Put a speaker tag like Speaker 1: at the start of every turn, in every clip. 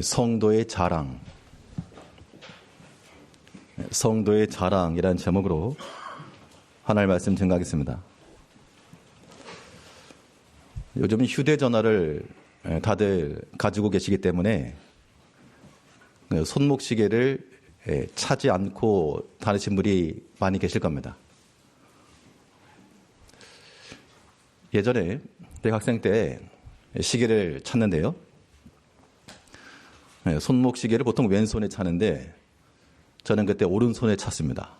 Speaker 1: 성도의 자랑, 성도의 자랑이라는 제목으로 하나님 말씀 증거하겠습니다. 요즘 휴대전화를 다들 가지고 계시기 때문에 손목시계를 차지 않고 다니신 분이 많이 계실 겁니다. 예전에 대학생 때 시계를 찾는데요. 손목시계를 보통 왼손에 차는데 저는 그때 오른손에 찼습니다.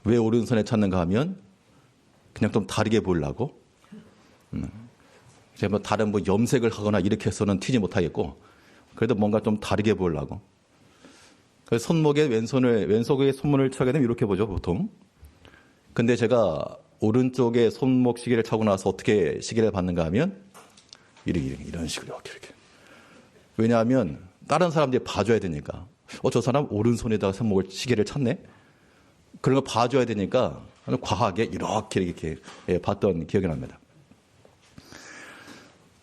Speaker 1: 왜 오른손에 찾는가 하면 그냥 좀 다르게 보이려고. 제가 다른 염색을 하거나 이렇게 해서는 튀지 못하겠고 그래도 뭔가 좀 다르게 보이려고. 그래서 손목에 왼손에 손문을 차게 되면 이렇게 보죠, 보통. 근데 제가 오른쪽에 손목 시계를 차고 나서 어떻게 시계를 받는가 하면 이런 식으로 이렇게. 왜냐하면 다른 사람들이 봐줘야 되니까. 저 사람 오른손에다가 손목을 시계를 찼네? 그런 걸 봐줘야 되니까 과하게 이렇게 봤던 기억이 납니다.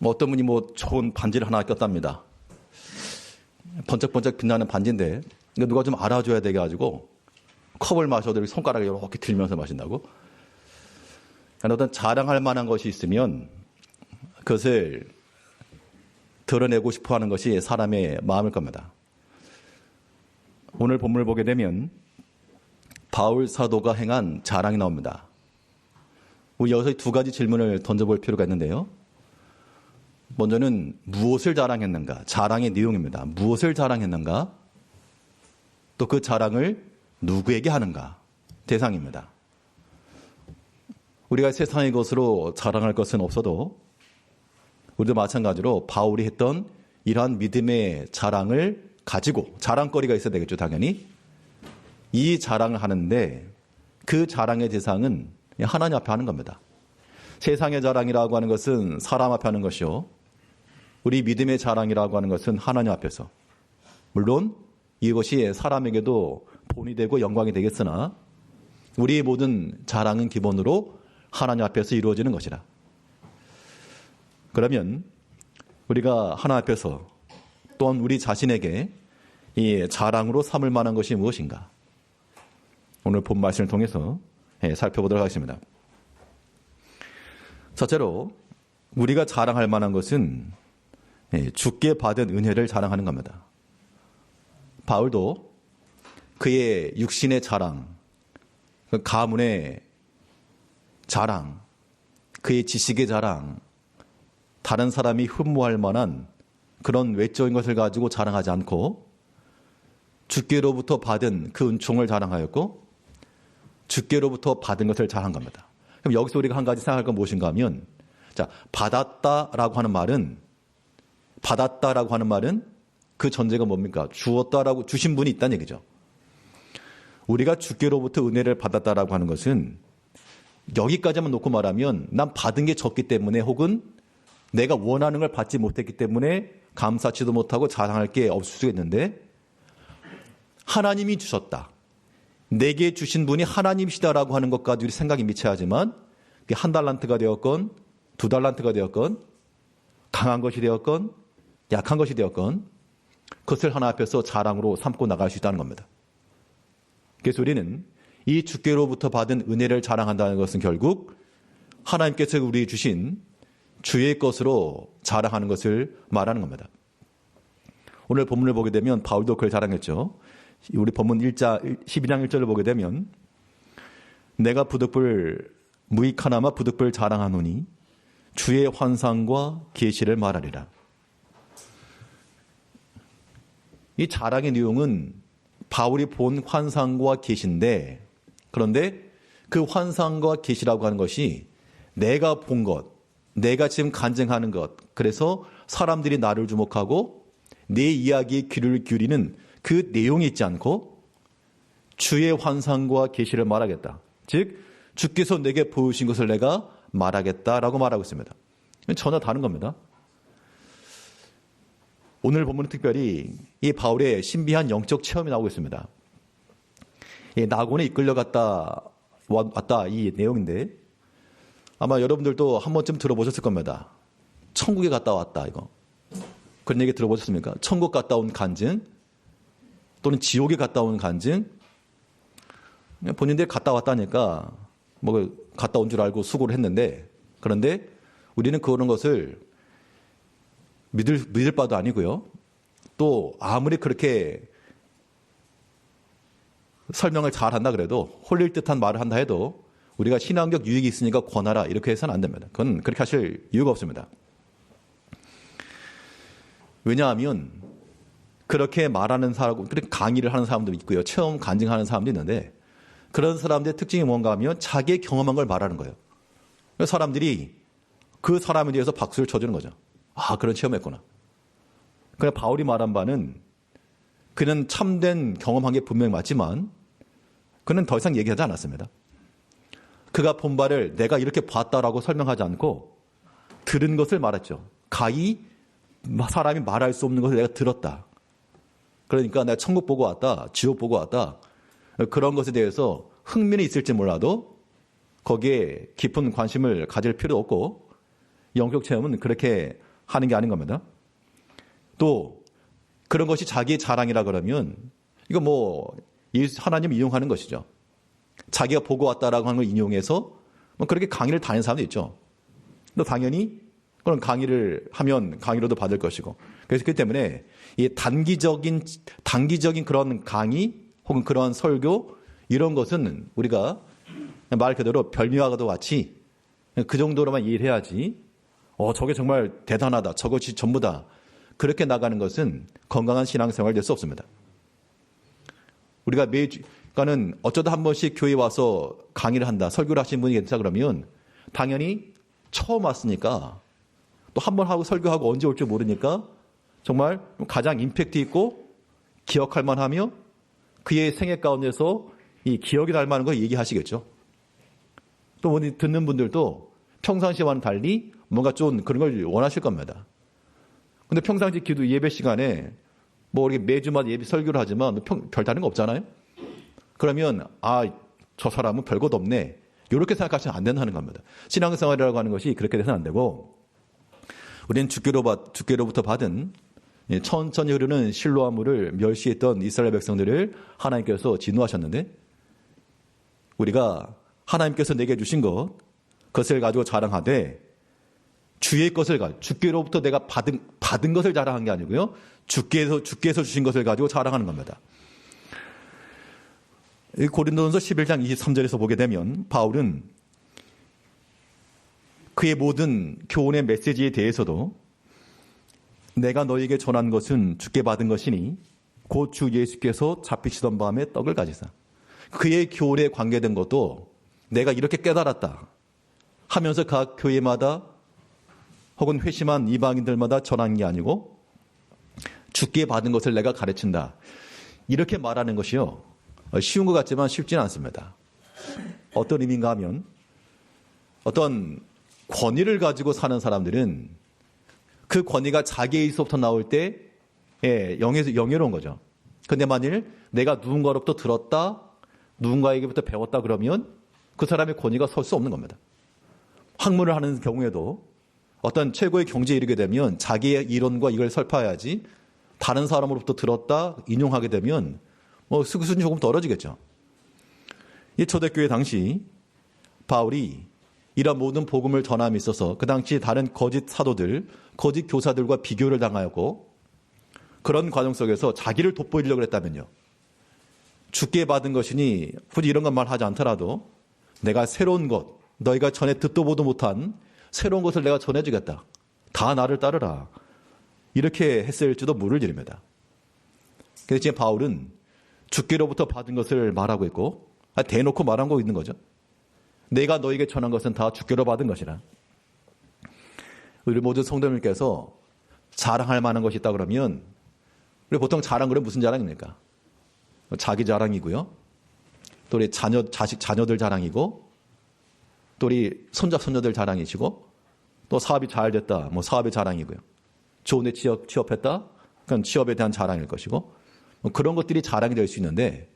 Speaker 1: 어떤 분이 좋은 반지를 하나 꼈답니다. 번쩍번쩍 빛나는 반지인데 누가 좀 알아줘야 돼가지고 컵을 마셔도 손가락을 이렇게 들면서 마신다고. 어떤 자랑할 만한 것이 있으면 그것을 드러내고 싶어 하는 것이 사람의 마음일 겁니다. 오늘 본문을 보게 되면 바울 사도가 행한 자랑이 나옵니다. 우리 여기서 두 가지 질문을 던져볼 필요가 있는데요. 먼저는 무엇을 자랑했는가? 자랑의 내용입니다. 무엇을 자랑했는가? 또 그 자랑을 누구에게 하는가? 대상입니다. 우리가 세상의 것으로 자랑할 것은 없어도 우리도 마찬가지로 바울이 했던 이러한 믿음의 자랑을 가지고 자랑거리가 있어야 되겠죠, 당연히. 이 자랑을 하는데 그 자랑의 대상은 하나님 앞에 하는 겁니다. 세상의 자랑이라고 하는 것은 사람 앞에 하는 것이요. 우리 믿음의 자랑이라고 하는 것은 하나님 앞에서. 물론 이것이 사람에게도 본이 되고 영광이 되겠으나 우리의 모든 자랑은 기본으로 하나님 앞에서 이루어지는 것이라. 그러면 우리가 하나님 앞에서 또한 우리 자신에게 이 자랑으로 삼을 만한 것이 무엇인가? 오늘 본 말씀을 통해서 살펴보도록 하겠습니다. 첫째로 우리가 자랑할 만한 것은 주께 받은 은혜를 자랑하는 겁니다. 바울도 그의 육신의 자랑, 그 가문의 자랑, 그의 지식의 자랑, 다른 사람이 흠모할 만한 그런 외적인 것을 가지고 자랑하지 않고 주께로부터 받은 그 은총을 자랑하였고 주께로부터 받은 것을 자랑한 겁니다. 그럼 여기서 우리가 한 가지 생각할 건 무엇인가 하면 받았다라고 하는 말은 그 전제가 뭡니까? 주었다라고 주신 분이 있다는 얘기죠. 우리가 주께로부터 은혜를 받았다라고 하는 것은 여기까지만 놓고 말하면 난 받은 게 적기 때문에 혹은 내가 원하는 걸 받지 못했기 때문에 감사치도 못하고 자랑할 게 없을 수 있는데 하나님이 주셨다. 내게 주신 분이 하나님이시다라고 하는 것까지 우리 생각이 미쳐야지만 한 달란트가 되었건 두 달란트가 되었건 강한 것이 되었건 약한 것이 되었건 그것을 하나 앞에서 자랑으로 삼고 나갈 수 있다는 겁니다. 그래서 우리는 이 주께로부터 받은 은혜를 자랑한다는 것은 결국 하나님께서 우리 주신 주의 것으로 자랑하는 것을 말하는 겁니다. 오늘 본문을 보게 되면 바울도 그걸 자랑했죠. 우리 본문 12장 1절을 보게 되면 내가 무익하나마 부득불 자랑하노니 주의 환상과 계시를 말하리라. 이 자랑의 내용은 바울이 본 환상과 계시인데 그런데 그 환상과 계시라고 하는 것이 내가 본 것, 내가 지금 간증하는 것, 그래서 사람들이 나를 주목하고 내 이야기에 귀를 기울이는 그 내용이 있지 않고 주의 환상과 계시를 말하겠다. 즉 주께서 내게 보여주신 것을 내가 말하겠다라고 말하고 있습니다. 전혀 다른 겁니다. 오늘 본문은 특별히 이 바울의 신비한 영적 체험이 나오고 있습니다. 낙원에 이끌려갔다 왔다 이 내용인데 아마 여러분들도 한 번쯤 들어보셨을 겁니다. 천국에 갔다 왔다 이거. 그런 얘기 들어보셨습니까? 천국 갔다 온 간증 또는 지옥에 갔다 온 간증. 본인들이 갔다 왔다니까 뭐 갔다 온 줄 알고 수고를 했는데, 그런데 우리는 그런 것을 믿을 바도 아니고요. 또 아무리 그렇게 설명을 잘 한다 그래도, 홀릴 듯한 말을 한다 해도 우리가 신앙적 유익이 있으니까 권하라 이렇게 해서는 안 됩니다. 그건 그렇게 하실 이유가 없습니다. 왜냐하면 그렇게 말하는 사람, 그렇게 강의를 하는 사람도 있고요. 체험 간증하는 사람도 있는데, 그런 사람들의 특징이 뭔가 하면 자기의 경험한 걸 말하는 거예요. 그래서 사람들이 그 사람에 대해서 박수를 쳐주는 거죠. 아, 그런 체험했구나. 그냥 바울이 말한 바는 그는 참된 경험한 게 분명히 맞지만 그는 더 이상 얘기하지 않았습니다. 그가 본 바를 내가 이렇게 봤다라고 설명하지 않고 들은 것을 말했죠. 가히 사람이 말할 수 없는 것을 내가 들었다. 그러니까 내가 천국 보고 왔다, 지옥 보고 왔다. 그런 것에 대해서 흥미는 있을지 몰라도 거기에 깊은 관심을 가질 필요도 없고, 영적 체험은 그렇게 하는 게 아닌 겁니다. 또 그런 것이 자기의 자랑이라 그러면 이거 뭐 하나님 이용하는 것이죠. 자기가 보고 왔다라고 하는 걸 인용해서 뭐 그렇게 강의를 다니는 사람도 있죠. 또 당연히 그런 강의를 하면 강의로도 받을 것이고, 그래서 그렇기 때문에 이 단기적인 그런 강의 혹은 그런 설교 이런 것은 우리가 말 그대로 별미와도 같이 그 정도로만 이해를 해야지, 저게 정말 대단하다, 저것이 전부다, 그렇게 나가는 것은 건강한 신앙생활 될 수 없습니다. 우리가 그러니까는 어쩌다 한 번씩 교회에 와서 강의를 한다, 설교를 하신 분이 계시다 그러면 당연히 처음 왔으니까 또 한 번 하고 설교하고 언제 올지 모르니까 정말 가장 임팩트 있고 기억할 만하며 그의 생애 가운데서 이 기억이 날 만한 걸 얘기하시겠죠. 또 듣는 분들도 평상시와는 달리 뭔가 좀 그런 걸 원하실 겁니다. 근데 평상시 기도 예배 시간에 뭐 우리 매주마다 예배 설교를 하지만 별다른 거 없잖아요. 그러면 저 사람은 별것 없네, 이렇게 생각하시면 안 된다는 겁니다. 신앙생활이라고 하는 것이 그렇게 돼서는 안 되고, 우리는 주께로부터 받은 천천히 흐르는 실로암 물을 멸시했던 이스라엘 백성들을 하나님께서 진노하셨는데, 우리가 하나님께서 내게 주신 그것을 가지고 자랑하되, 주의 것을 주께로부터 내가 받은 것을 자랑한 게 아니고요, 주께서 주신 것을 가지고 자랑하는 겁니다. 고린도전서 11장 23절에서 보게 되면 바울은 그의 모든 교훈의 메시지에 대해서도 내가 너에게 전한 것은 주께 받은 것이니 곧 주 예수께서 잡히시던 밤에 떡을 가지사. 그의 교훈에 관계된 것도 내가 이렇게 깨달았다 하면서 각 교회마다 혹은 회심한 이방인들마다 전한 게 아니고 주께 받은 것을 내가 가르친다, 이렇게 말하는 것이요, 쉬운 것 같지만 쉽지는 않습니다. 어떤 의미인가 하면, 어떤 권위를 가지고 사는 사람들은 그 권위가 자기에서부터 나올 때 영예로운 거죠. 근데 만일 내가 누군가로부터 들었다, 누군가에게부터 배웠다 그러면 그 사람의 권위가 설 수 없는 겁니다. 학문을 하는 경우에도 어떤 최고의 경지에 이르게 되면 자기의 이론과 이걸 설파해야지, 다른 사람으로부터 들었다, 인용하게 되면 수준이 조금 떨어지겠죠. 이 초대교회 당시 바울이 이런 모든 복음을 전함에 있어서 그 당시 다른 거짓 사도들, 거짓 교사들과 비교를 당하였고, 그런 과정 속에서 자기를 돋보이려고 했다면요, 주께 받은 것이니 굳이 이런 것만 하지 않더라도 내가 새로운 것, 너희가 전에 듣도 보도 못한 새로운 것을 내가 전해주겠다, 다 나를 따르라, 이렇게 했을지도 모를지입니다. 그래서 지금 바울은 주께로부터 받은 것을 말하고 있고, 대놓고 말하고 있는 거죠. 내가 너에게 전한 것은 다 주께로 받은 것이라. 우리 모든 성도님께서 자랑할 만한 것이 있다 그러면, 우리 보통 자랑 그러면 무슨 자랑입니까? 자기 자랑이고요, 또 우리 자녀들 자랑이고, 또 우리 손자손녀들 자랑이시고, 또 사업이 잘 됐다, 사업의 자랑이고요, 좋은 데 취업했다, 그건 취업에 대한 자랑일 것이고, 그런 것들이 자랑이 될 수 있는데,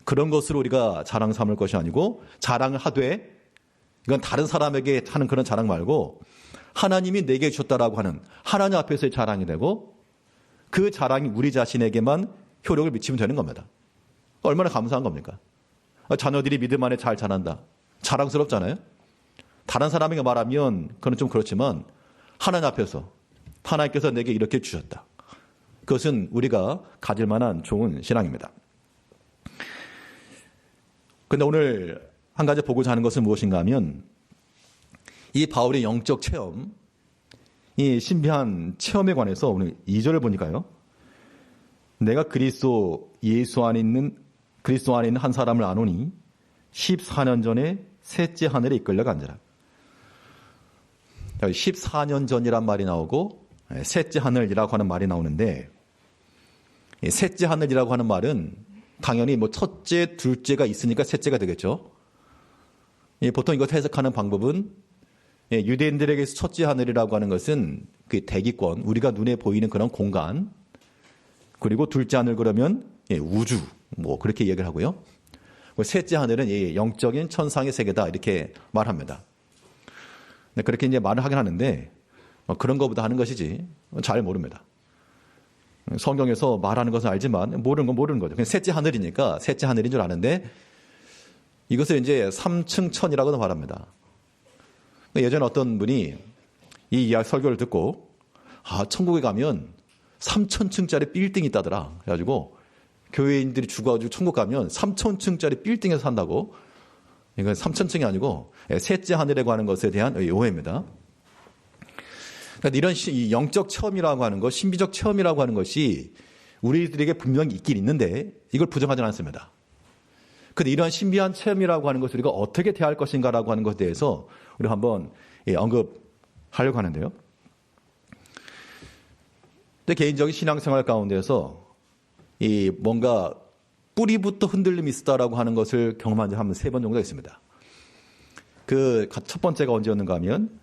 Speaker 1: 그런 것으로 우리가 자랑 삼을 것이 아니고, 자랑을 하되 이건 다른 사람에게 하는 그런 자랑 말고 하나님이 내게 주셨다라고 하는 하나님 앞에서의 자랑이 되고, 그 자랑이 우리 자신에게만 효력을 미치면 되는 겁니다. 얼마나 감사한 겁니까? 자녀들이 믿음 안에 잘 자란다. 자랑스럽잖아요. 다른 사람에게 말하면 그건 좀 그렇지만 하나님 앞에서 하나님께서 내게 이렇게 주셨다. 그것은 우리가 가질 만한 좋은 신앙입니다. 그런데 오늘 한 가지 보고자 하는 것은 무엇인가 하면 이 바울의 영적 체험, 이 신비한 체험에 관해서 오늘 2절을 보니까요. 내가 그리스도 안에 있는 한 사람을 아노니 14년 전에 셋째 하늘에 이끌려가 앉으라. 14년 전이란 말이 나오고 셋째 하늘이라고 하는 말이 나오는데 셋째 하늘이라고 하는 말은 당연히 뭐 첫째, 둘째가 있으니까 셋째가 되겠죠. 보통 이것 해석하는 방법은 유대인들에게서 첫째 하늘이라고 하는 것은 그 대기권, 우리가 눈에 보이는 그런 공간, 그리고 둘째 하늘 그러면 우주, 뭐 그렇게 얘기를 하고요. 셋째 하늘은 영적인 천상의 세계다 이렇게 말합니다. 그렇게 이제 말을 하긴 하는데 그런 것보다 하는 것이지 잘 모릅니다. 성경에서 말하는 것은 알지만 모르는 건 모르는 거죠. 그냥 셋째 하늘이니까 셋째 하늘인 줄 아는데 이것을 이제 3층 천이라고도 말합니다. 예전에 어떤 분이 이 이야기 설교를 듣고 천국에 가면 3,000층짜리 빌딩이 있다더라. 그래가지고 교회인들이 죽어가지고 천국 가면 3,000층짜리 빌딩에서 산다고. 이건 3,000층이 아니고 셋째 하늘이라고 하는 것에 대한 오해입니다. 그러니까 이런 영적 체험이라고 하는 것, 신비적 체험이라고 하는 것이 우리들에게 분명히 있긴 있는데 이걸 부정하지는 않습니다. 그런데 이러한 신비한 체험이라고 하는 것을 우리가 어떻게 대할 것인가라고 하는 것에 대해서 우리가 한번 언급하려고 하는데요. 개인적인 신앙생활 가운데서 뭔가 뿌리부터 흔들림이 있었다라고 하는 것을 경험한 지 한 3번 정도 있습니다. 그 첫 번째가 언제였는가 하면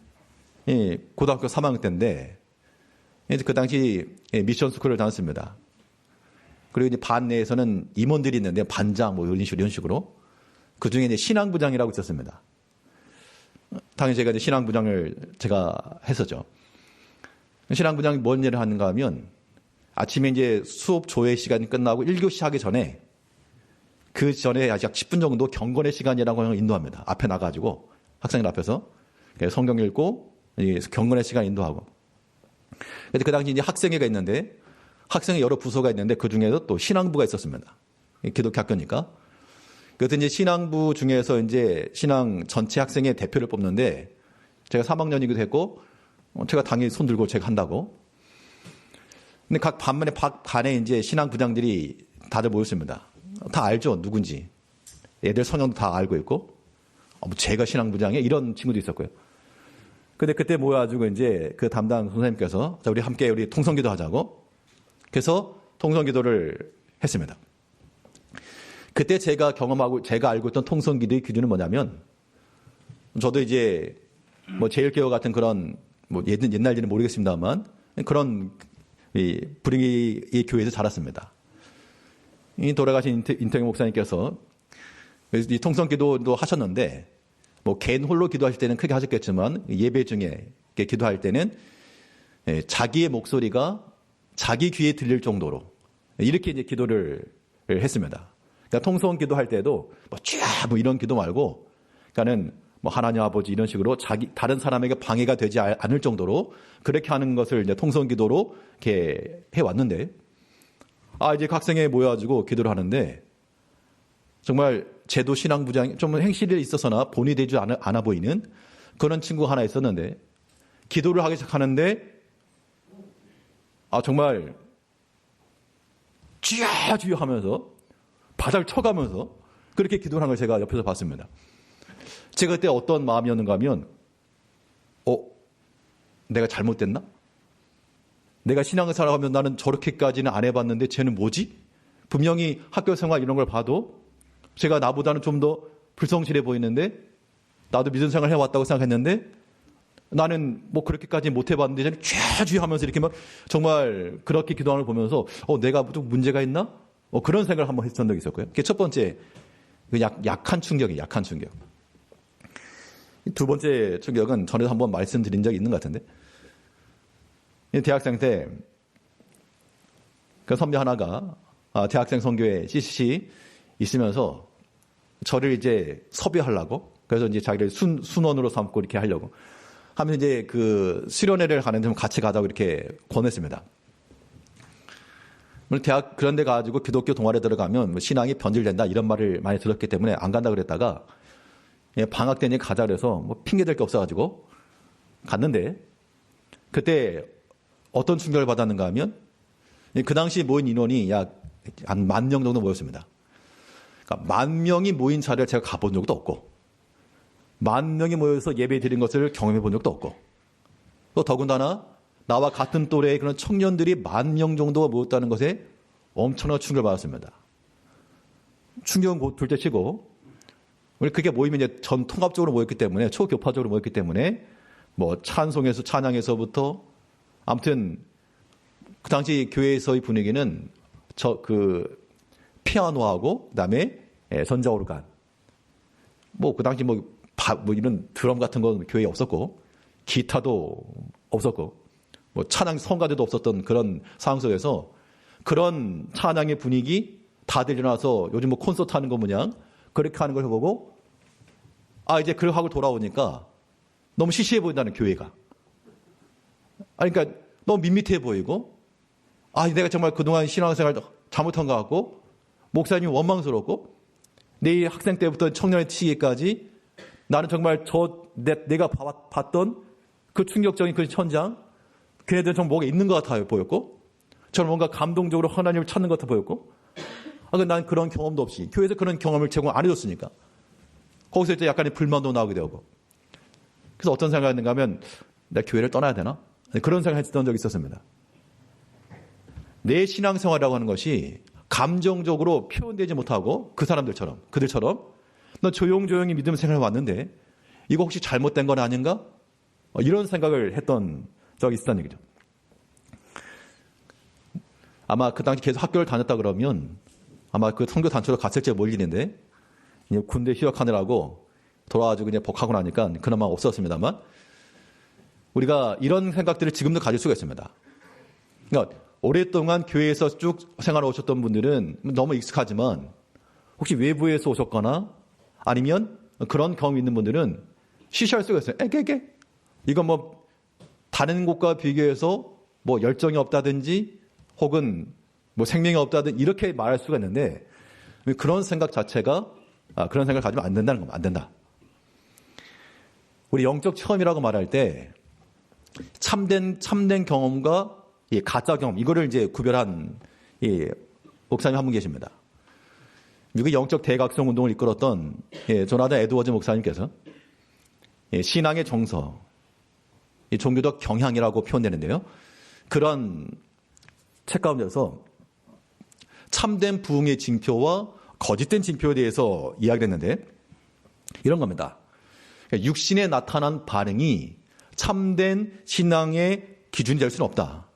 Speaker 1: 고등학교 3학년 때인데 그 당시 미션 스쿨을 다녔습니다. 그리고 이제 반 내에서는 임원들이 있는데 반장 뭐 이런 식으로 그 중에 이제 신앙부장이라고 있었습니다. 당연히 제가 이제 신앙부장을 제가 했었죠. 신앙부장이 뭔 일을 하는가 하면 아침에 이제 수업 조회 시간이 끝나고 1교시 하기 전에 그 전에 약 10분 정도 경건의 시간이라고 하는 걸 인도합니다. 앞에 나가지고 학생들 앞에서 성경 읽고 경건의 시간 인도하고. 그래서 그 당시 이제 학생회가 있는데 학생회 여러 부서가 있는데 그 중에서 또 신앙부가 있었습니다. 기독교 학교니까. 그래서 이제 신앙부 중에서 이제 신앙 전체 학생회 대표를 뽑는데 제가 3학년이기도 했고 제가 당연히 손 들고 제가 한다고. 근데 각 반에 이제 신앙부장들이 다들 모였습니다. 다 알죠, 누군지. 애들 성향도 다 알고 있고, 제가 신앙부장에 이런 친구도 있었고요. 근데 그때 모여가지고 이제 그 담당 선생님께서 자, 우리 함께 우리 통성기도 하자고. 그래서 통성기도를 했습니다. 그때 제가 경험하고 제가 알고 있던 통성기도의 기준은 뭐냐면, 저도 이제 뭐 제일교회 같은 그런 뭐 옛날에는 모르겠습니다만 그런 분위기의 교회에서 자랐습니다. 이 돌아가신 인태경 목사님께서 이 통성기도도 하셨는데 뭐 개인 홀로 기도하실 때는 크게 하셨겠지만 예배 중에 기도할 때는 자기의 목소리가 자기 귀에 들릴 정도로 이렇게 이제 기도를 했습니다. 그러니까 통성 기도할 때도 뭐 이런 기도 말고 그러니까는 뭐 하나님 아버지 이런 식으로 다른 사람에게 방해가 되지 않을 정도로 그렇게 하는 것을 이제 통성 기도로 이렇게 해 왔는데 이제 그 학생회 모여가지고 기도를 하는데 정말 제도 신앙부장이 좀 행실에 있어서나 본이 되지 않아 보이는 그런 친구가 하나 있었는데 기도를 하기 시작하는데 정말 쥐야쥐야 하면서 바닥을 쳐가면서 그렇게 기도를 하는 걸 제가 옆에서 봤습니다. 제가 그때 어떤 마음이었는가 하면 내가 잘못됐나? 내가 신앙을 살아가면 나는 저렇게까지는 안 해봤는데 쟤는 뭐지? 분명히 학교 생활 이런 걸 봐도 제가 나보다는 좀 더 불성실해 보이는데 나도 믿음 생활 해왔다고 생각했는데 나는 뭐 그렇게까지 못 해봤는데 쟤는 쥐쥐 하면서 이렇게 막 정말 그렇게 기도하는 걸 보면서 내가 좀 문제가 있나? 그런 생각을 한번 했던 적이 있었고요. 그게 첫 번째 약한 충격이에요. 약한 충격. 두 번째 충격은 전에도 한번 말씀드린 적이 있는 것 같은데 대학생 때 그 선배 하나가 대학생 선교회 CCC 있으면서 저를 이제 섭외하려고, 그래서 이제 자기를 순원으로 삼고 이렇게 하려고 하면 이제 그 수련회를 가는데 좀 같이 가자고 이렇게 권했습니다. 대학 그런 데 가가지고 기독교 동아리에 들어가면 뭐 신앙이 변질된다 이런 말을 많이 들었기 때문에 안 간다 그랬다가 방학 때니 가자 그래서 뭐 핑계댈 게 없어가지고 갔는데, 그때 어떤 충격을 받았는가 하면 그 당시 모인 인원이 약 한 10,000명 정도 모였습니다. 그러니까 10,000명이 모인 자리를 제가 가본 적도 없고 10,000명이 모여서 예배 드린 것을 경험해 본 적도 없고, 또 더군다나 나와 같은 또래의 그런 청년들이 10,000명 정도가 모였다는 것에 엄청난 충격을 받았습니다. 충격은 곧 둘째 치고, 우리 그게 모이면 이제 전 통합적으로 모였기 때문에, 초교파적으로 모였기 때문에 뭐 찬송에서 찬양에서부터 아무튼 그 당시 교회에서의 분위기는 피아노하고 그다음에 전자오르간, 뭐 그 당시 뭐 이런 드럼 같은 건 교회에 없었고 기타도 없었고 뭐 찬양 성가대도 없었던 그런 상황 속에서 그런 찬양의 분위기 다들 일어나서 요즘 뭐 콘서트 하는 거 모양 그렇게 하는 걸 보고 이제 그걸 하고 돌아오니까 너무 시시해 보인다는, 교회가. 그러니까 너무 밋밋해 보이고, 내가 정말 그동안 신앙생활 잘못한 것 같고, 목사님이 원망스럽고, 내 학생 때부터 청년의 시기까지 나는 정말 내가 봤던 그 충격적인 그 현장, 걔네들은 좀 뭐가 있는 것 같아 보였고, 저는 뭔가 감동적으로 하나님을 찾는 것 같아 보였고, 난 그런 경험도 없이, 교회에서 그런 경험을 제공 안 해줬으니까, 거기서 이제 약간의 불만도 나오게 되고, 그래서 어떤 생각을 했는가 하면, 내가 교회를 떠나야 되나? 그런 생각을 했던 적이 있었습니다. 내 신앙생활이라고 하는 것이 감정적으로 표현되지 못하고 그들처럼 너 조용조용히 믿음 생활을 왔는데 이거 혹시 잘못된 건 아닌가? 이런 생각을 했던 적이 있었다는 얘기죠. 아마 그 당시 계속 학교를 다녔다 그러면 아마 그 선교 단체로 갔을 때 몰리는데, 군대 휴학하느라고 돌아와가지고 그냥 복하고 나니까 그나마 없었습니다만, 우리가 이런 생각들을 지금도 가질 수가 있습니다. 그러니까 오랫동안 교회에서 쭉 생활해 오셨던 분들은 너무 익숙하지만, 혹시 외부에서 오셨거나 아니면 그런 경험이 있는 분들은 시시할 수가 있어요. 이거 뭐 다른 곳과 비교해서 뭐 열정이 없다든지 혹은 뭐 생명이 없다든지 이렇게 말할 수가 있는데, 그런 생각 자체가 그런 생각을 가지면 안 된다는 겁니다. 안 된다. 우리 영적 체험이라고 말할 때 참된 경험과 가짜 경험, 이거를 이제 구별한 목사님 한 분 계십니다. 미국의 영적 대각성 운동을 이끌었던 조나단 에드워즈 목사님께서 신앙의 정서, 종교적 경향이라고 표현되는데요. 그런 책 가운데서 참된 부흥의 징표와 거짓된 징표에 대해서 이야기를 했는데, 이런 겁니다. 육신에 나타난 반응이 참된 신앙의 기준이 될 수는 없다.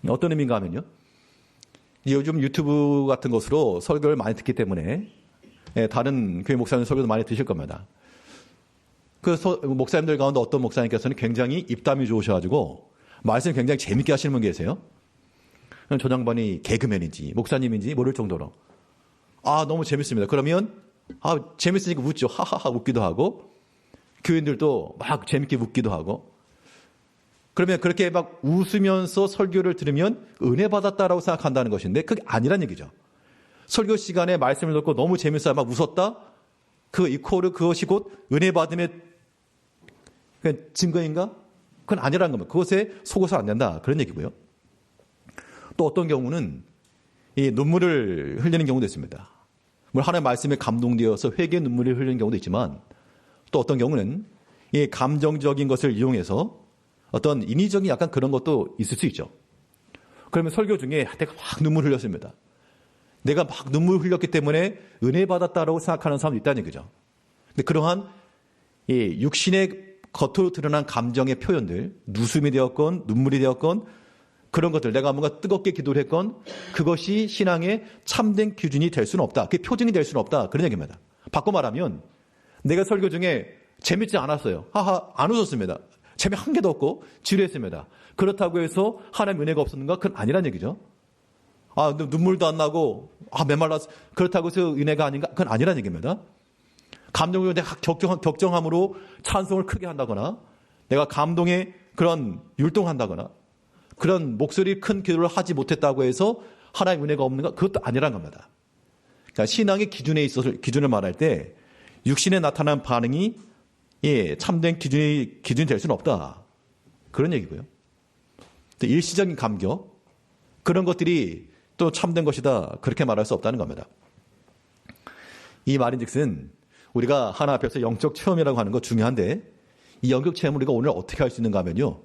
Speaker 1: 어떤 의미인가 하면요, 요즘 유튜브 같은 것으로 설교를 많이 듣기 때문에 다른 교회 목사님 설교도 많이 드실 겁니다. 그 목사님들 가운데 어떤 목사님께서는 굉장히 입담이 좋으셔가지고 말씀 굉장히 재밌게 하시는 분 계세요. 저 양반이 개그맨인지 목사님인지 모를 정도로 너무 재밌습니다. 그러면 재밌으니까 웃죠. 하하하 웃기도 하고, 교인들도 막 재밌게 웃기도 하고, 그러면 그렇게 막 웃으면서 설교를 들으면 은혜 받았다라고 생각한다는 것인데, 그게 아니란 얘기죠. 설교 시간에 말씀을 듣고 너무 재밌어요, 막 웃었다, 그 이코르 그것이 곧 은혜 받음의 증거인가? 그건 아니라는 겁니다. 그것에 속어서 안 된다, 그런 얘기고요. 또 어떤 경우는 이 눈물을 흘리는 경우도 있습니다. 물론 하나님의 말씀에 감동되어서 회개의 눈물을 흘리는 경우도 있지만, 또 어떤 경우는 이 감정적인 것을 이용해서 어떤 인위적인 약간 그런 것도 있을 수 있죠. 그러면 설교 중에 내가 막 눈물 흘렸습니다. 내가 막 눈물 흘렸기 때문에 은혜 받았다라고 생각하는 사람도 있다는 얘기죠. 근데 그러한 이 육신의 겉으로 드러난 감정의 표현들, 웃음이 되었건 눈물이 되었건 그런 것들, 내가 뭔가 뜨겁게 기도를 했건, 그것이 신앙의 참된 기준이 될 수는 없다. 그게 표징이 될 수는 없다. 그런 얘기입니다. 바꿔 말하면 내가 설교 중에 재밌지 않았어요. 안 웃었습니다. 재미 한 개도 없고 지루했습니다. 그렇다고 해서 하나님의 은혜가 없었는가? 그건 아니란 얘기죠. 눈물도 안 나고, 메말라서, 그렇다고 해서 은혜가 아닌가? 그건 아니라는 얘기입니다. 감동을 내가 격정함으로 찬송을 크게 한다거나, 내가 감동에 그런 율동한다거나, 그런 목소리 큰 기도를 하지 못했다고 해서 하나님의 은혜가 없는가? 그것도 아니란 겁니다. 그러니까 신앙의 기준에 있어서, 기준을 말할 때, 육신에 나타난 반응이, 참된 기준이 될 수는 없다. 그런 얘기고요. 또 일시적인 감격, 그런 것들이 또 참된 것이다. 그렇게 말할 수 없다는 겁니다. 이 말인즉슨 우리가 하나 앞에서 영적 체험이라고 하는 거 중요한데, 이 영적 체험을 우리가 오늘 어떻게 할 수 있는가 하면요,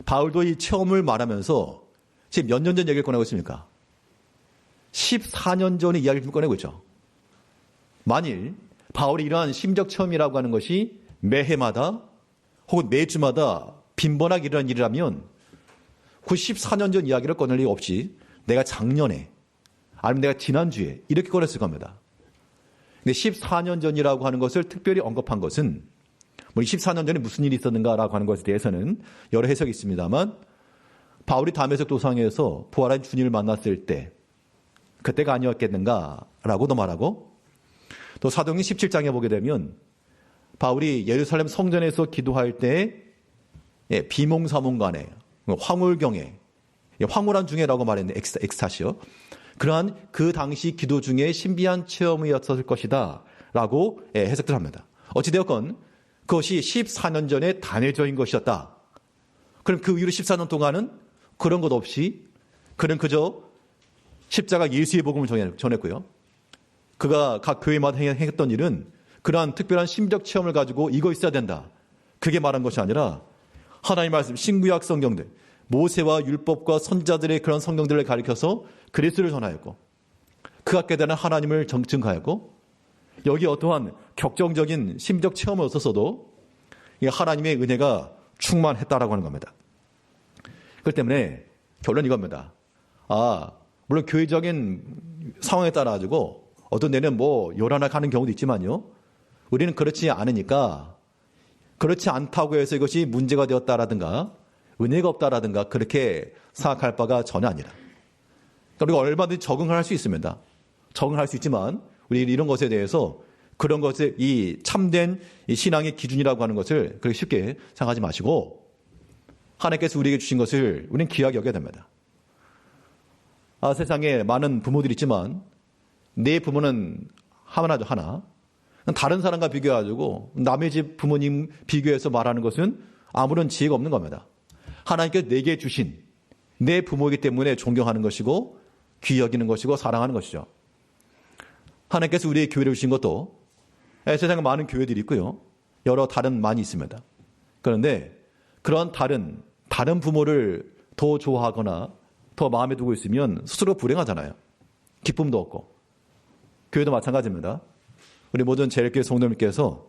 Speaker 1: 바울도 이 체험을 말하면서 지금 몇 년 전 얘기를 꺼내고 있습니까? 14년 전의 이야기를 좀 꺼내고 있죠. 만일 바울이 이러한 심적 체험이라고 하는 것이 매해마다 혹은 매주마다 빈번하게 일어난 일이라면 그 14년 전 이야기를 꺼낼 리 없이 내가 작년에 아니면 내가 지난주에 이렇게 꺼냈을 겁니다. 근데 14년 전이라고 하는 것을 특별히 언급한 것은 14년 전에 무슨 일이 있었는가라고 하는 것에 대해서는 여러 해석이 있습니다만, 바울이 다메섹 도상에서 부활한 주님을 만났을 때 그때가 아니었겠는가라고도 말하고, 또 사도행전 17장에 보게 되면 바울이 예루살렘 성전에서 기도할 때 비몽사몽간에 황홀경에, 황홀한 중에라고 말했는데 엑스타시요, 그러한 그 당시 기도 중에 신비한 체험이었을 것이다 라고 해석들 합니다. 어찌되었건 그것이 14년 전에 단회적인 것이었다. 그럼 그 이후로 14년 동안은 그런 것 없이 그는 그저 십자가 예수의 복음을 전했고요. 그가 각 교회마다 행했던 일은 그러한 특별한 심적 체험을 가지고 이거 있어야 된다, 그게 말한 것이 아니라 하나님의 말씀, 신구약 성경들, 모세와 율법과 선지자들의 그런 성경들을 가리켜서 그리스도를 전하였고, 그가 깨달은 하나님을 증거하였고, 여기 어떠한 격정적인 심적 체험은 없었어도 하나님의 은혜가 충만했다라고 하는 겁니다. 그렇기 때문에 결론은 이겁니다. 물론 교회적인 상황에 따라 가지고 어떤 데는 요란하게 하는 경우도 있지만요, 우리는 그렇지 않으니까, 그렇지 않다고 해서 이것이 문제가 되었다라든가 은혜가 없다라든가 그렇게 생각할 바가 전혀 아니라, 그러니까 우리가 얼마든지 적응을 할 수 있습니다. 적응을 할 수 있지만 우리 이런 것에 대해서, 그런 것에 이 참된 이 신앙의 기준이라고 하는 것을 그렇게 쉽게 생각하지 마시고, 하나님께서 우리에게 주신 것을 우리는 귀하게 여겨야 됩니다. 세상에 많은 부모들이 있지만 내 부모는 하나죠, 하나. 다른 사람과 비교해가지고 남의 집 부모님 비교해서 말하는 것은 아무런 지혜가 없는 겁니다. 하나님께서 내게 주신 내 부모이기 때문에 존경하는 것이고 귀히 여기는 것이고 사랑하는 것이죠. 하나님께서 우리의 교회를 주신 것도, 세상에 많은 교회들이 있고요, 여러 다른 많이 있습니다. 그런데 그런 다른 부모를 더 좋아하거나 더 마음에 두고 있으면 스스로 불행하잖아요. 기쁨도 없고. 교회도 마찬가지입니다. 우리 모든 제일교회 성도님께서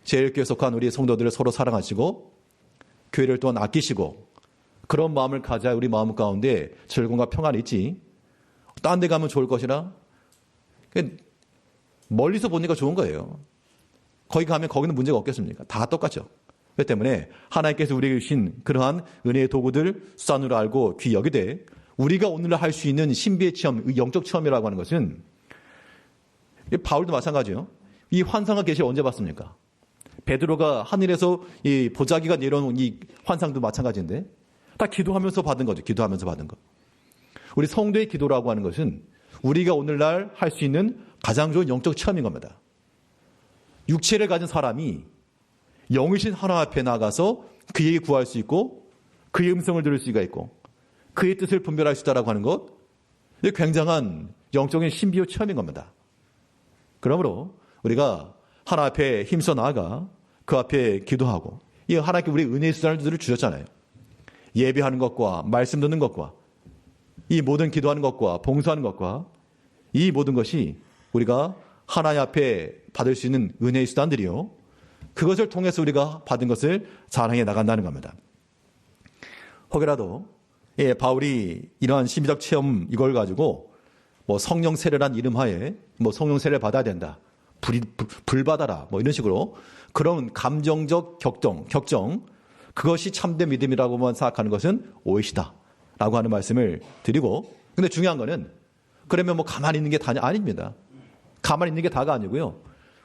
Speaker 1: 제일교회에 속한 우리 성도들을 서로 사랑하시고 교회를 또한 아끼시고, 그런 마음을 가져야 우리 마음 가운데 즐거움과 평안이 있지, 딴 데 가면 좋을 것이라 멀리서 보니까 좋은 거예요. 거기 가면 거기는 문제가 없겠습니까? 다 똑같죠. 그렇기 때문에 하나님께서 우리에게 주신 그러한 은혜의 도구들 수단으로 알고 귀히 여기되, 우리가 오늘 할 수 있는 신비의 체험, 영적 체험이라고 하는 것은, 바울도 마찬가지예요. 이 환상과 계시를 언제 봤습니까? 베드로가 하늘에서 이 보자기가 내려오는 이 환상도 마찬가지인데, 다 기도하면서 받은 거죠. 기도하면서 받은 거. 우리 성도의 기도라고 하는 것은 우리가 오늘날 할 수 있는 가장 좋은 영적 체험인 겁니다. 육체를 가진 사람이 영이신 하나님 앞에 나가서 그에게 구할 수 있고, 그의 음성을 들을 수가 있고, 그의 뜻을 분별할 수 있다라고 하는 것, 굉장한 영적인 신비의 체험인 겁니다. 그러므로 우리가 하나님 앞에 힘써 나아가 그 앞에 기도하고, 이 하나님께 우리 은혜의 수단을 주셨잖아요. 예배하는 것과 말씀 듣는 것과 이 모든 기도하는 것과 봉사하는 것과 이 모든 것이 우리가 하나님 앞에 받을 수 있는 은혜의 수단들이요, 그것을 통해서 우리가 받은 것을 자랑해 나간다는 겁니다. 혹여라도 바울이 이러한 신비적 체험 이걸 가지고 성령 세례란 이름하에 성령 세례를 받아야 된다, 불 받아라, 이런 식으로 그런 감정적 격정, 그것이 참된 믿음이라고만 생각하는 것은 오해시다 라고 하는 말씀을 드리고, 근데 중요한 거는 그러면 뭐 가만히 있는 게 다냐? 아닙니다. 가만히 있는 게 다가 아니고요.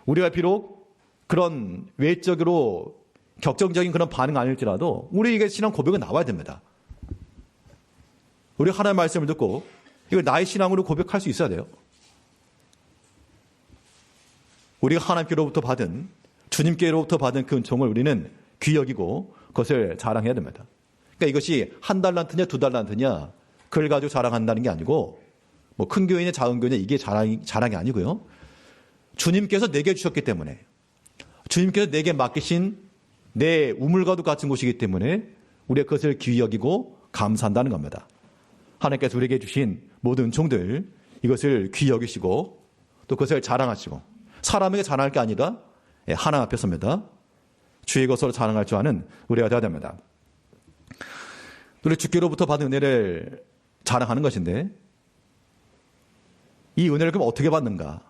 Speaker 1: 우리가 비록 그런 외적으로 격정적인 그런 반응 아닐지라도 우리에게 신앙 고백은 나와야 됩니다. 우리 하나님의 말씀을 듣고 이걸 나의 신앙으로 고백할 수 있어야 돼요. 우리가 하나님께로부터 받은, 주님께로부터 받은 그 은총을 우리는 귀히 여기고 그것을 자랑해야 됩니다. 그러니까 이것이 한 달란트냐 두 달란트냐 그걸 가지고 자랑한다는 게 아니고 뭐 큰 교회냐 작은 교회냐 이게 자랑이 아니고요. 주님께서 내게 주셨기 때문에, 주님께서 내게 맡기신 내 우물과도 같은 곳이기 때문에 우리가 그것을 귀히 여기고 감사한다는 겁니다. 하나님께서 우리에게 주신 모든 은총들, 이것을 귀히 여기시고 또 그것을 자랑하시고, 사람에게 자랑할 게 아니라 하나님 앞에 섭니다. 주의 것으로 자랑할 줄 아는 우리가 되어야 됩니다. 우리 주께로부터 받은 은혜를 자랑하는 것인데, 이 은혜를 그럼 어떻게 받는가?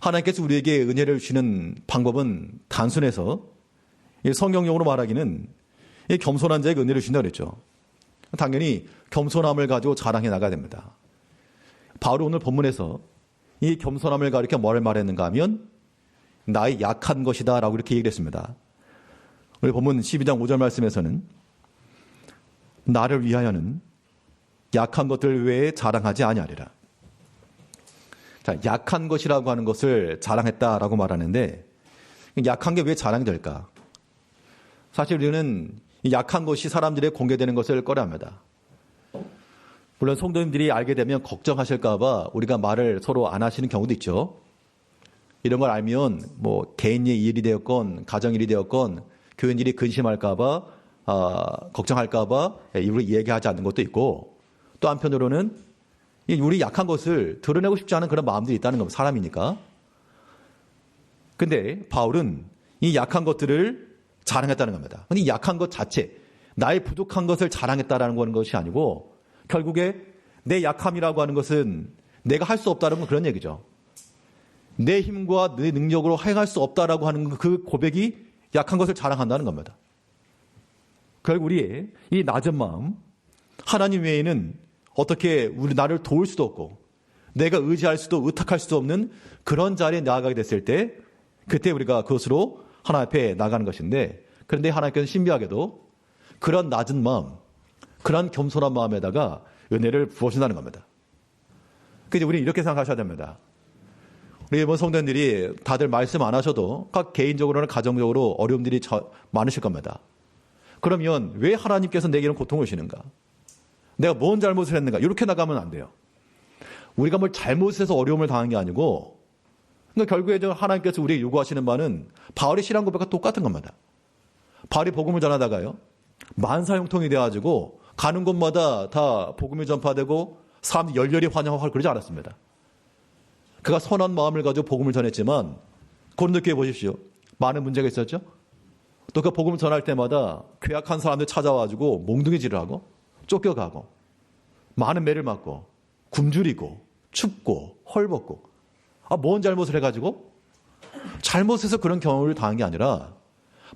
Speaker 1: 하나님께서 우리에게 은혜를 주시는 방법은 단순해서 성경용어로 말하기는 겸손한 자에게 은혜를 주신다고 그랬죠. 당연히 겸손함을 가지고 자랑해 나가야 됩니다. 바울이 오늘 본문에서 이 겸손함을 가리켜 뭘 말했는가 하면 나의 약한 것이다 라고 이렇게 얘기를 했습니다. 우리 본문 12장 5절 말씀에서는 나를 위하여는 약한 것들 외에 자랑하지 아니하리라. 자, 약한 것이라고 하는 것을 자랑했다라고 말하는데 약한 게 왜 자랑이 될까? 사실 우리는 약한 것이 사람들의 공개되는 것을 꺼려합니다. 물론 성도님들이 알게 되면 걱정하실까 봐 우리가 말을 서로 안 하시는 경우도 있죠. 이런 걸 알면 뭐 개인의 일이 되었건 가정 일이 되었건 교인들이 근심할까 봐 걱정할까 봐 이를 얘기하지 않는 것도 있고, 또 한편으로는 우리 약한 것을 드러내고 싶지 않은 그런 마음들이 있다는 겁니다. 사람이니까. 근데 바울은 이 약한 것들을 자랑했다는 겁니다. 근데 이 약한 것 자체, 나의 부족한 것을 자랑했다라는 것이 아니고 결국에 내 약함이라고 하는 것은 내가 할 수 없다는 건 그런 얘기죠. 내 힘과 내 능력으로 행할 수 없다라고 하는 그 고백이 약한 것을 자랑한다는 겁니다. 결국 우리의 이 낮은 마음, 하나님 외에는 어떻게 나를 도울 수도 없고 내가 의지할 수도 의탁할 수도 없는 그런 자리에 나아가게 됐을 때, 그때 우리가 그것으로 하나님 앞에 나가는 것인데, 그런데 하나님께서는 신비하게도 그런 낮은 마음, 그런 겸손한 마음에다가 은혜를 부어준다는 겁니다. 그래서 우리는 이렇게 생각하셔야 됩니다. 우리 성도님들이 다들 말씀 안 하셔도 각 개인적으로나 가정적으로 어려움들이 많으실 겁니다. 그러면 왜 하나님께서 내게 이런 고통을 주시는가? 내가 뭔 잘못을 했는가? 이렇게 나가면 안 돼요. 우리가 뭘 잘못해서 어려움을 당한 게 아니고, 그러니까 결국에 하나님께서 우리에게 요구하시는 바는 바울의 신앙 고백과 똑같은 겁니다. 바울이 복음을 전하다가요, 만사형통이 돼가지고 가는 곳마다 다 복음이 전파되고 사람들이 열렬히 환영하고 그러지 않았습니다. 그가 선한 마음을 가지고 복음을 전했지만 고린도 교회 보십시오. 많은 문제가 있었죠. 또 그 복음을 전할 때마다 괴악한 사람들 찾아와가지고 몽둥이질을 하고 쫓겨가고 많은 매를 맞고 굶주리고 춥고 헐벗고, 뭔 잘못을 해가지고? 잘못해서 그런 경험을 당한 게 아니라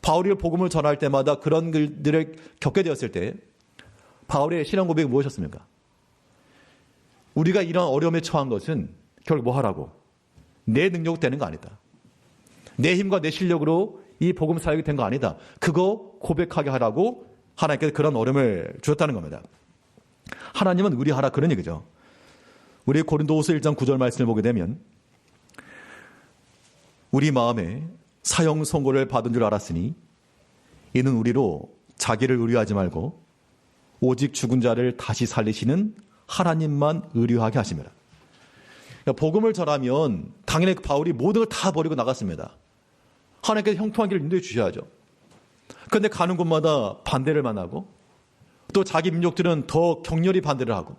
Speaker 1: 바울이 복음을 전할 때마다 그런 일들을 겪게 되었을 때 바울의 신앙 고백이 무엇이었습니까? 우리가 이런 어려움에 처한 것은 결국 뭐 하라고? 내 능력으로 되는 거 아니다. 내 힘과 내 실력으로 이 복음 사역이 된 거 아니다. 그거 고백하게 하라고 하나님께서 그런 어려움을 주셨다는 겁니다. 하나님은 의리하라, 그런 얘기죠. 우리 고린도후서 1장 9절 말씀을 보게 되면 우리 마음에 사형 선고를 받은 줄 알았으니 이는 우리로 자기를 의뢰하지 말고 오직 죽은 자를 다시 살리시는 하나님만 의뢰하게 하십니다. 그러니까 복음을 전하면 당연히 바울이 모든 걸 다 버리고 나갔습니다. 하나님께서 형통한 길을 인도해 주셔야죠. 그런데 가는 곳마다 반대를 만나고 또 자기 민족들은 더 격렬히 반대를 하고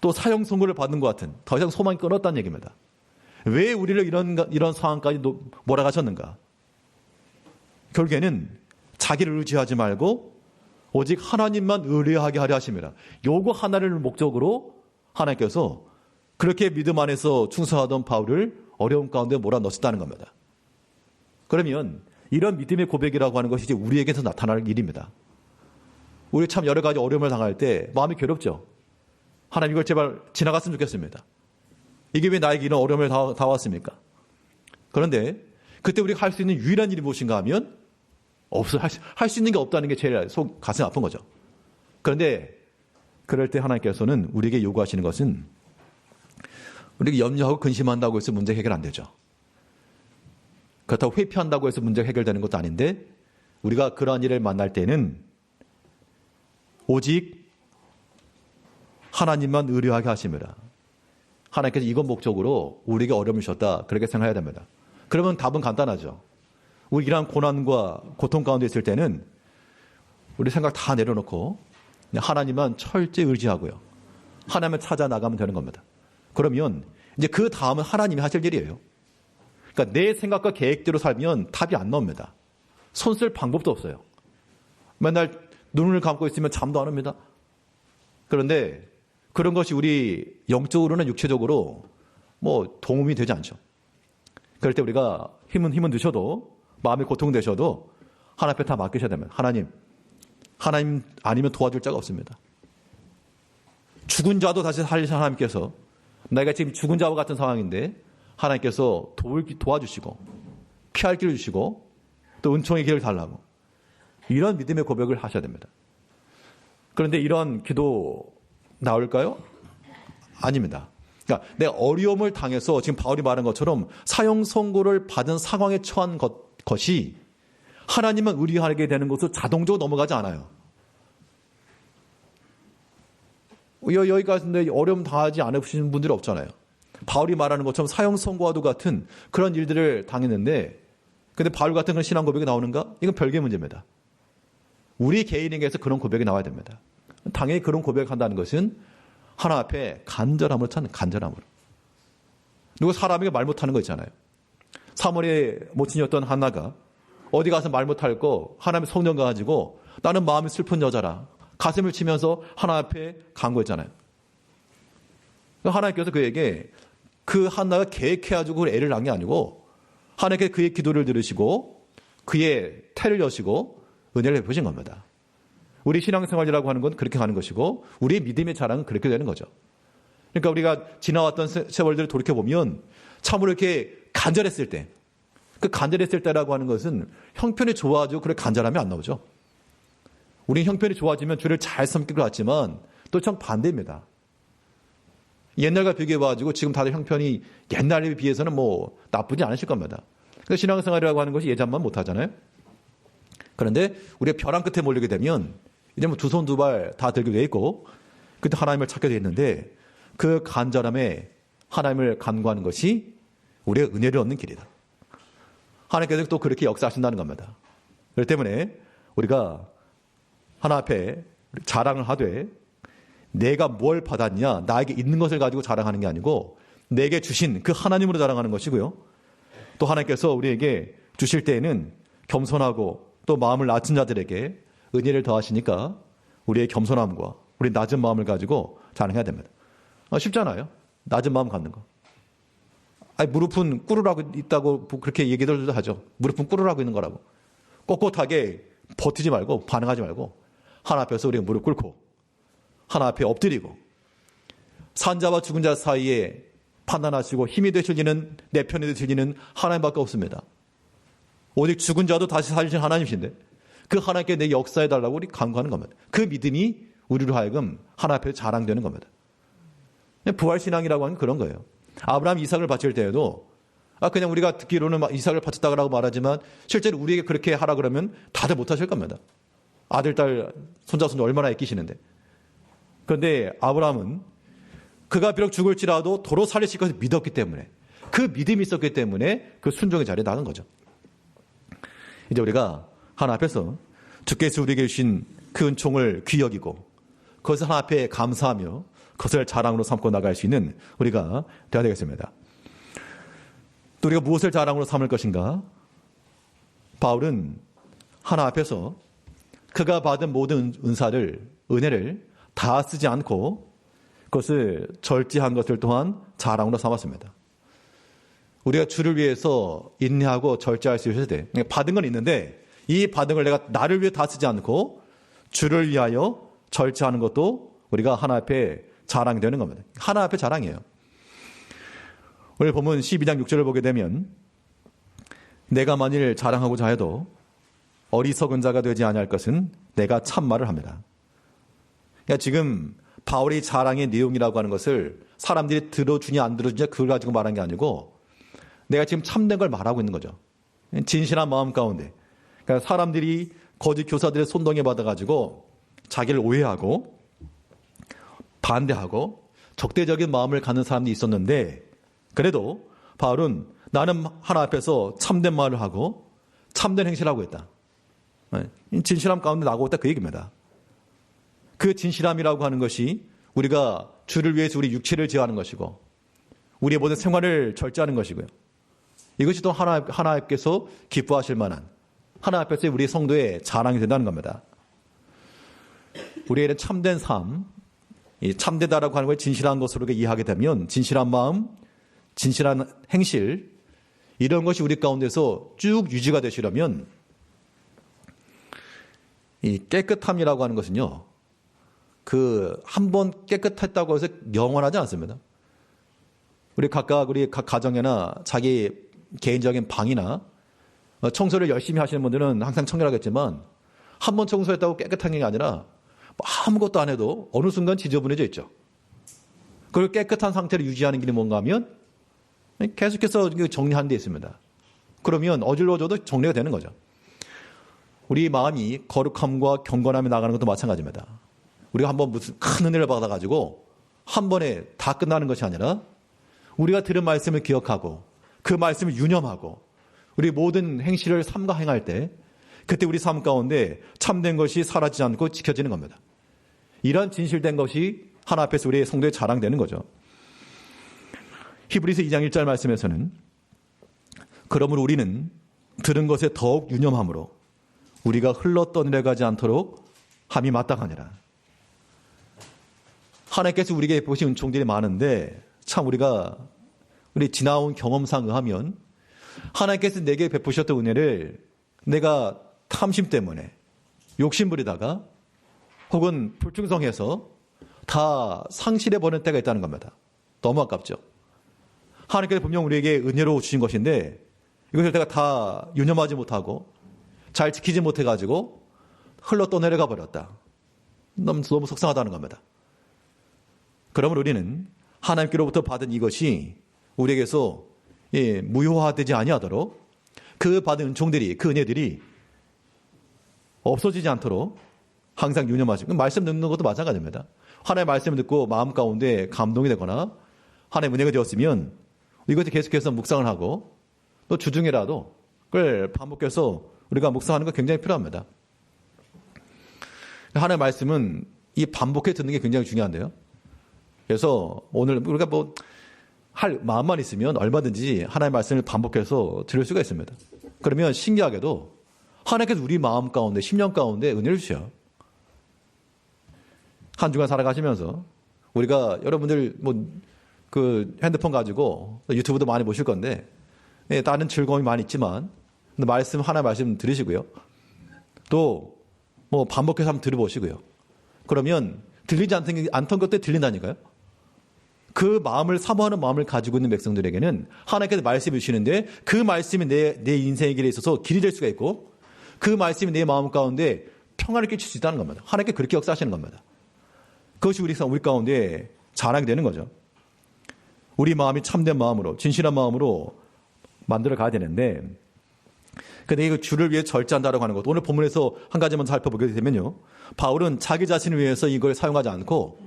Speaker 1: 또 사형 선고를 받는 것 같은, 더 이상 소망이 끊었다는 얘기입니다. 왜 우리를 이런 상황까지 몰아가셨는가? 결국에는 자기를 의지하지 말고 오직 하나님만 의뢰하게 하려 하십니다. 요거 하나를 목적으로 하나님께서 그렇게 믿음 안에서 충성하던 바울을 어려움 가운데 몰아넣었다는 겁니다. 그러면 이런 믿음의 고백이라고 하는 것이 이제 우리에게서 나타날 일입니다. 우리 참 여러 가지 어려움을 당할 때 마음이 괴롭죠. 하나님 이걸 제발 지나갔으면 좋겠습니다. 이게 왜 나에게 이런 어려움을 다 왔습니까? 그런데 그때 우리가 할 수 있는 유일한 일이 무엇인가 하면 없어. 할 수 있는 게 없다는 게 제일 가슴 아픈 거죠. 그런데 그럴 때 하나님께서는 우리에게 요구하시는 것은 우리가 염려하고 근심한다고 해서 문제 해결 안 되죠. 그렇다고 회피한다고 해서 문제가 해결되는 것도 아닌데 우리가 그러한 일을 만날 때는 오직 하나님만 의뢰하게 하심이라. 하나님께서 이것 목적으로 우리에게 어려움을 주셨다. 그렇게 생각해야 됩니다. 그러면 답은 간단하죠. 우리 이러한 고난과 고통 가운데 있을 때는 우리 생각 다 내려놓고 하나님만 철저히 의지하고요. 하나님을 찾아 나가면 되는 겁니다. 그러면 이제 그 다음은 하나님이 하실 일이에요. 그러니까 내 생각과 계획대로 살면 답이 안 나옵니다. 손 쓸 방법도 없어요. 맨날 눈을 감고 있으면 잠도 안 옵니다. 그런데 그런 것이 우리 영적으로나 육체적으로 뭐 도움이 되지 않죠. 그럴 때 우리가 힘은 드셔도 마음이 고통되셔도 하나님 앞에 다 맡기셔야 됩니다. 하나님 아니면 도와줄 자가 없습니다. 죽은 자도 다시 살리신 하나님께서 내가 지금 죽은 자와 같은 상황인데 하나님께서 도와주시고 피할 길을 주시고 또 은총의 길을 달라고 이런 믿음의 고백을 하셔야 됩니다. 그런데 이런 기도 나올까요? 아닙니다. 그러니까 내 어려움을 당해서 지금 바울이 말한 것처럼 사형 선고를 받은 상황에 처한 것이 하나님만 의뢰하게 되는 것으로 자동적으로 넘어가지 않아요. 여기까지 어려움 당하지 않으시는 분들이 없잖아요. 바울이 말하는 것처럼 사형 선고와도 같은 그런 일들을 당했는데 근데 바울 같은 그런 신앙 고백이 나오는가? 이건 별개의 문제입니다. 우리 개인에게서 그런 고백이 나와야 됩니다. 당연히 그런 고백한다는 것은 하나님 앞에 간절함으로 찾는 간절함으로. 누구 사람에게 말 못하는 거 있잖아요. 사무엘의 모친이었던 한나가 어디 가서 말 못할 거 하나님의 성령 가지고 나는 마음이 슬픈 여자라 가슴을 치면서 하나님 앞에 간구했잖아요. 하나님께서 그에게 그 한나가 계획해가지고 애를 낳은 게 아니고 하나님께서 그의 기도를 들으시고 그의 태를 여시고 은혜를 베푸신 겁니다. 우리 신앙생활이라고 하는 건 그렇게 가는 것이고 우리의 믿음의 자랑은 그렇게 되는 거죠. 그러니까 우리가 지나왔던 세월들을 돌이켜보면 참으로 이렇게 간절했을 때 그 간절했을 때라고 하는 것은 형편이 좋아지고 그래 간절함이 안 나오죠. 우리 형편이 좋아지면 주를 잘 섬기고 왔지만 또 참 반대입니다. 옛날과 비교해봐가지고 지금 다들 형편이 옛날에 비해서는 뭐 나쁘지 않으실 겁니다. 그러니까 신앙생활이라고 하는 것이 예전만 못하잖아요. 그런데 우리가 벼랑 끝에 몰리게 되면 이제 뭐 두 손 두 발 다 들게 돼 있고 그때 하나님을 찾게 돼 있는데 그 간절함에 하나님을 간구하는 것이 우리가 은혜를 얻는 길이다. 하나님께서 또 그렇게 역사하신다는 겁니다. 그렇기 때문에 우리가 하나님 앞에 자랑을 하되 내가 뭘 받았냐 나에게 있는 것을 가지고 자랑하는 게 아니고 내게 주신 그 하나님으로 자랑하는 것이고요. 또 하나님께서 우리에게 주실 때에는 겸손하고 또 마음을 낮춘 자들에게 은혜를 더하시니까 우리의 겸손함과 우리 낮은 마음을 가지고 자랑해야 됩니다. 쉽잖아요. 낮은 마음 갖는 거. 아니, 무릎은 꿇으라고 있다고 그렇게 얘기들도 하죠. 무릎은 꿇으라고 있는 거라고. 꼿꼿하게 버티지 말고 반응하지 말고 하나님 앞에서 우리가 무릎 꿇고 하나님 앞에 엎드리고 산자와 죽은 자 사이에 판단하시고 힘이 되시는 내 편이 되시는 하나님밖에 없습니다. 오직 죽은 자도 다시 살리신 하나님이신데 그 하나님께 내 역사해달라고 우리 간구하는 겁니다. 그 믿음이 우리로 하여금 하나님 앞에 자랑되는 겁니다. 부활신앙이라고 하는 그런 거예요. 아브라함 이삭을 바칠 때에도 그냥 우리가 듣기로는 이삭을 바쳤다고 말하지만 실제로 우리에게 그렇게 하라 그러면 다들 못하실 겁니다. 아들, 딸, 손자, 손자 얼마나 애끼시는데. 그런데 아브라함은 그가 비록 죽을지라도 도로 살리실 것을 믿었기 때문에 그 믿음이 있었기 때문에 그 순종의 자리에 나간 거죠. 이제 우리가 하나님 앞에서 주께서 우리에게 주신 그 은총을 귀히 여기고 그것을 하나님 앞에 감사하며 그것을 자랑으로 삼고 나갈 수 있는 우리가 되어야 되겠습니다. 또 우리가 무엇을 자랑으로 삼을 것인가? 바울은 하나님 앞에서 그가 받은 모든 은혜를 다 쓰지 않고 그것을 절제한 것을 또한 자랑으로 삼았습니다. 우리가 주를 위해서 인내하고 절제할 수 있을 때 받은 건 있는데 이 받은 걸 내가 나를 위해 다 쓰지 않고 주를 위하여 절제하는 것도 우리가 하나님 앞에 자랑이 되는 겁니다. 하나님 앞에 자랑이에요. 오늘 보면 12장 6절을 보게 되면 내가 만일 자랑하고자 해도 어리석은 자가 되지 아니할 것은 내가 참말을 합니다. 그러니까 지금 바울이 자랑의 내용이라고 하는 것을 사람들이 들어주냐 안 들어주냐 그걸 가지고 말한 게 아니고 내가 지금 참된 걸 말하고 있는 거죠. 진실한 마음 가운데. 그러니까 사람들이 거짓 교사들의 손동에 받아가지고 자기를 오해하고 반대하고 적대적인 마음을 갖는 사람들이 있었는데 그래도 바울은 나는 하나님 앞에서 참된 말을 하고 참된 행실을 하고 있다. 진실함 가운데 나가고 있다 그 얘기입니다. 그 진실함이라고 하는 것이 우리가 주를 위해서 우리 육체를 제어하는 것이고 우리의 모든 생활을 절제하는 것이고요. 이것이 또 하나님께서 기뻐하실 만한 하나님 앞에서 우리 성도의 자랑이 된다는 겁니다. 우리에게는 참된 삶, 참되다라고 하는 걸 진실한 것으로 이해하게 되면 진실한 마음, 진실한 행실 이런 것이 우리 가운데서 쭉 유지가 되시려면 이 깨끗함이라고 하는 것은요. 그 한 번 깨끗했다고 해서 영원하지 않습니다. 우리 각 가정이나 자기 개인적인 방이나 청소를 열심히 하시는 분들은 항상 청결하겠지만 한 번 청소했다고 깨끗한 게 아니라 아무것도 안 해도 어느 순간 지저분해져 있죠. 그걸 깨끗한 상태를 유지하는 길이 뭔가 하면 계속해서 정리하는 데 있습니다. 그러면 어질러져도 정리가 되는 거죠. 우리 마음이 거룩함과 경건함에 나가는 것도 마찬가지입니다. 우리가 한번 무슨 큰 은혜를 받아가지고 한 번에 다 끝나는 것이 아니라 우리가 들은 말씀을 기억하고 그 말씀을 유념하고 우리 모든 행실을 삼가 행할 때 그때 우리 삶 가운데 참된 것이 사라지지 않고 지켜지는 겁니다. 이러한 진실된 것이 하나님 앞에서 우리의 성도의 자랑되는 거죠. 히브리서 2장 1절 말씀에서는 그러므로 우리는 들은 것에 더욱 유념함으로 우리가 흘러 떠내려가지 않도록 함이 마땅하니라. 하나님께서 우리에게 보신 은총들이 많은데 참 우리 지나온 경험상 의하면 하나님께서 내게 베푸셨던 은혜를 내가 탐심 때문에 욕심부리다가 혹은 불충성해서 다 상실해버리는 때가 있다는 겁니다. 너무 아깝죠. 하나님께서 분명 우리에게 은혜로 주신 것인데 이것을 내가 다 유념하지 못하고 잘 지키지 못해가지고 흘러 떠내려가 버렸다. 너무 속상하다는 겁니다. 그러면 우리는 하나님께로부터 받은 이것이 우리에게서 무효화되지 아니하도록 그 받은 은총들이 그 은혜들이 없어지지 않도록 항상 유념하시고 말씀 듣는 것도 마찬가지입니다. 하나님의 말씀을 듣고 마음 가운데 감동이 되거나 하나님의 은혜가 되었으면 이것을 계속해서 묵상을 하고 또 주중에라도 그걸 반복해서 우리가 묵상하는 거 굉장히 필요합니다. 하나님의 말씀은 이 반복해 듣는 게 굉장히 중요한데요. 그래서 오늘 우리가 할 마음만 있으면 얼마든지 하나님의 말씀을 반복해서 들을 수가 있습니다. 그러면 신기하게도 하나님께서 우리 마음 가운데, 심령 가운데 은혜를 주셔요. 한 주간 살아가시면서 우리가 여러분들 그 핸드폰 가지고 유튜브도 많이 보실 건데 다른 즐거움이 많이 있지만 하나의 말씀 들으시고요. 또 반복해서 한번 들어보시고요. 그러면 들리지 않던 것도 들린다니까요. 그 마음을 사모하는 마음을 가지고 있는 백성들에게는 하나님께서 말씀을 주시는데 그 말씀이 내 인생의 길에 있어서 길이 될 수가 있고 그 말씀이 내 마음 가운데 평안을 끼칠 수 있다는 겁니다. 하나님께 그렇게 역사하시는 겁니다. 그것이 우리 가운데 자랑이 되는 거죠. 우리 마음이 참된 마음으로 진실한 마음으로 만들어 가야 되는데 근데 이거 주를 위해 절제한다라고 하는 것 오늘 본문에서 한 가지만 살펴보게 되면요. 바울은 자기 자신을 위해서 이걸 사용하지 않고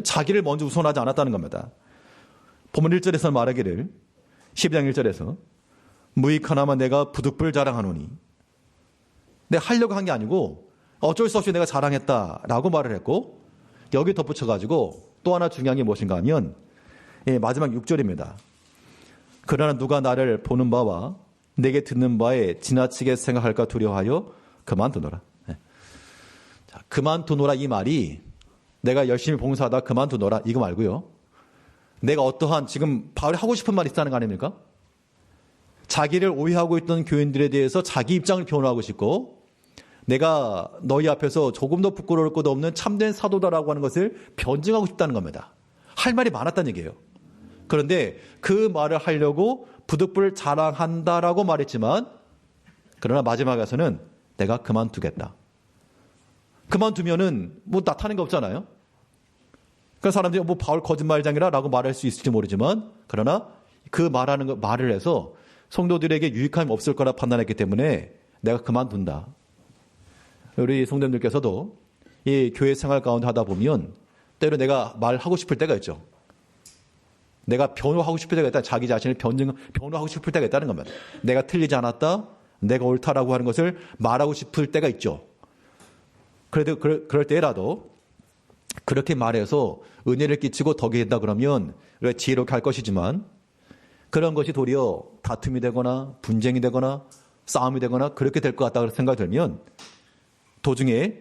Speaker 1: 자기를 먼저 우선하지 않았다는 겁니다. 본문 1절에서 말하기를 12장 1절에서 무익하나마 내가 부득불 자랑하노니 내가 하려고 한 게 아니고 어쩔 수 없이 내가 자랑했다라고 말을 했고 여기 덧붙여가지고 또 하나 중요한 게 무엇인가 하면 마지막 6절입니다. 그러나 누가 나를 보는 바와 내게 듣는 바에 지나치게 생각할까 두려워하여 그만두노라. 자, 그만두노라 이 말이 내가 열심히 봉사하다 그만두노라 이거 말고요. 내가 어떠한 지금 바울이 하고 싶은 말이 있다는 거 아닙니까? 자기를 오해하고 있던 교인들에 대해서 자기 입장을 표현하고 싶고 내가 너희 앞에서 조금도 부끄러울 것도 없는 참된 사도다라고 하는 것을 변증하고 싶다는 겁니다. 할 말이 많았다는 얘기예요. 그런데 그 말을 하려고 부득불 자랑한다라고 말했지만 그러나 마지막에 가서는 내가 그만두겠다. 그만두면은 뭐 나타나는 게 없잖아요. 그러니까 사람들이 뭐 바울 거짓말장이라고 말할 수 있을지 모르지만 그러나 그 말을 해서 성도들에게 유익함이 없을 거라 판단했기 때문에 내가 그만둔다. 우리 성도님들께서도 이 교회 생활 가운데 하다 보면 때로 내가 말하고 싶을 때가 있죠. 내가 변호하고 싶을 때가 있다. 자기 자신을 변호하고 싶을 때가 있다는 겁니다. 내가 틀리지 않았다. 내가 옳다라고 하는 것을 말하고 싶을 때가 있죠. 그래도 그럴 때라도 그렇게 말해서 은혜를 끼치고 덕이 된다 그러면 우리가 지혜롭게 할 것이지만 그런 것이 도리어 다툼이 되거나 분쟁이 되거나 싸움이 되거나 그렇게 될 것 같다고 생각이 들면 도중에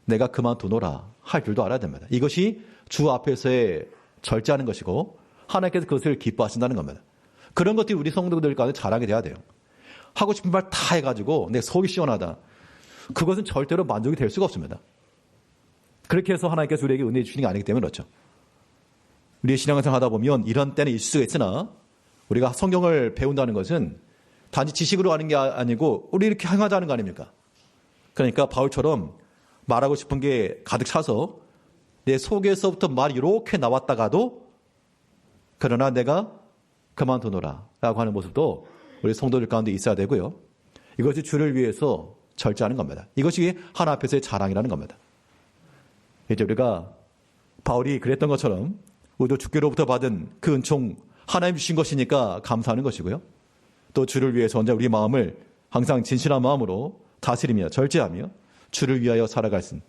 Speaker 1: 내가 그만두노라 할 줄도 알아야 됩니다. 이것이 주 앞에서의 절제하는 것이고 하나님께서 그것을 기뻐하신다는 겁니다. 그런 것들이 우리 성도들 가운데 자랑이 돼야 돼요. 하고 싶은 말 다 해가지고 내 속이 시원하다. 그것은 절대로 만족이 될 수가 없습니다. 그렇게 해서 하나님께서 우리에게 은혜 주시는 게 아니기 때문에 그렇죠. 우리의 신앙생활 하다 보면 이런 때는 있을 수가 있으나 우리가 성경을 배운다는 것은 단지 지식으로 하는 게 아니고 우리 이렇게 행하자는 거 아닙니까? 그러니까 바울처럼 말하고 싶은 게 가득 차서 내 속에서부터 말이 이렇게 나왔다가도 그러나 내가 그만두노라 라고 하는 모습도 우리 성도들 가운데 있어야 되고요. 이것이 주를 위해서 절제하는 겁니다. 이것이 하나 앞에서의 자랑이라는 겁니다. 이제 우리가 바울이 그랬던 것처럼 우리도 주께로부터 받은 그 은총 하나님 주신 것이니까 감사하는 것이고요. 또 주를 위해서 언제 우리 마음을 항상 진실한 마음으로 다스리며 절제하며 주를 위하여 살아갈 수 있는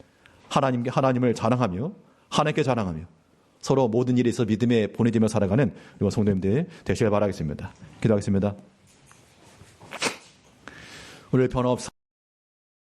Speaker 1: 하나님을 자랑하며 하나님께 자랑하며 서로 모든 일에 있어 믿음에 보내지며 살아가는 우리 성도님들 되시길 바라겠습니다. 기도하겠습니다. 우리를 변화없사